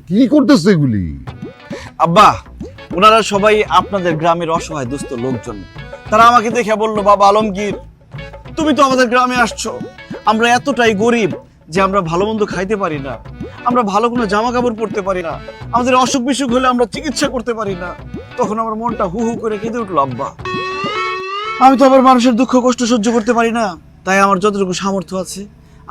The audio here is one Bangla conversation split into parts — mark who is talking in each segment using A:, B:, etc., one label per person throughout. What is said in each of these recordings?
A: কি করতেছে এগুলি?
B: আব্বা, ওনারা সবাই আপনাদের গ্রামের অসহায় দুস্থ লোকজন। তারা আমাকে দেখে বলল, বাবা আলমগীর, তুমি তো আমাদের গ্রামে আসছো, আমরা এতটাই গরিব যে আমরা ভালো মন্দ খাইতে পারি না, আমরা ভালো কোনো জামা কাপড় পরতে পারি না, আমাদের অসুখ বিসুখ হলে আমরা চিকিৎসা করতে পারি না। তখন আমার মনটা হু হু করে কেঁদে উঠলো আব্বা। আমি তো আবার মানুষের দুঃখ কষ্ট সহ্য করতে পারি না, তাই আমার যতটুকু সামর্থ্য আছে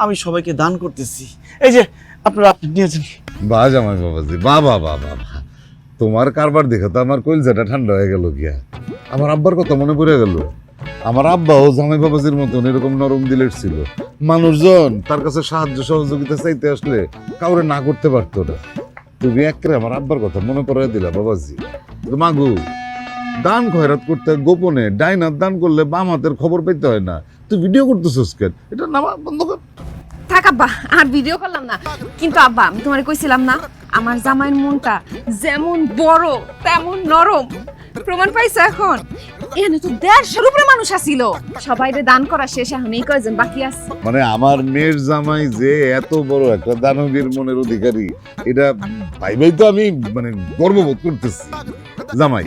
B: আমি সবাইকে দান করতেছি। এই যে আপনারা আপনি নিয়েছেন।
A: বা জামাই বাবাজি, বাবা বাবা, তোমার কারবার দেখে তো আমার কলিজাটা ঠান্ডা হয়ে গেল গিয়া। আমার আব্বার কথা মনে পড়ে গেল। আমার আব্বাও জামাই বাবাজির মতন এরকম নরম দিলের ছিল। মানুষজন তার কাছে সাহায্য সহযোগিতা চাইতে আসলে কাউরে না করতে পারতো না। তুমি একেবারে আমার আব্বার কথা মনে পড়াই দিলা বাবাজি। মাগু, দান খয়রাত করতে গোপনে ডাইন হাত দান করলে বাম হাতের খবর পেতে হয় না। তুই ভিডিও করতেছিস কেন? এটা নামা বন্ধ কর।
C: থাক আব্বা, আর ভিডিও করলাম না। কিন্তু আব্বা, আমি তোমারে কইছিলাম না, আমার জামাইয়ের মনটা যেমন বড় তেমন নরম। প্রমাণ পাইছো এখন? এখানে তো 150 উপরে মানুষ আসিল, সবাইরে দান করা শেষ, এখন এই কয়জন বাকি আছে।
A: মানে আমার মেয়ের জামাই যে এত বড় একটা দানবীর মনের অধিকারী, এটা ভাইভাই তো আমি মানে গর্ববোধ করতেছি। জামাই,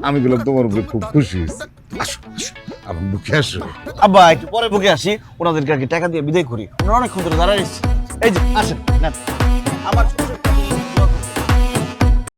A: আমি বললাম তোমার উপরে খুব খুশি হয়েছি। আসো আসো, আমার বুকে আসো।
B: আব্বা একটু পরে বুকে আসি, ওনাদেরকে আগে টাকা দিয়ে বিদায় করি, ওনারা অনেকক্ষণ ধরে দাঁড়ায় এসেছে। এই যে আসেন, নেন। আমার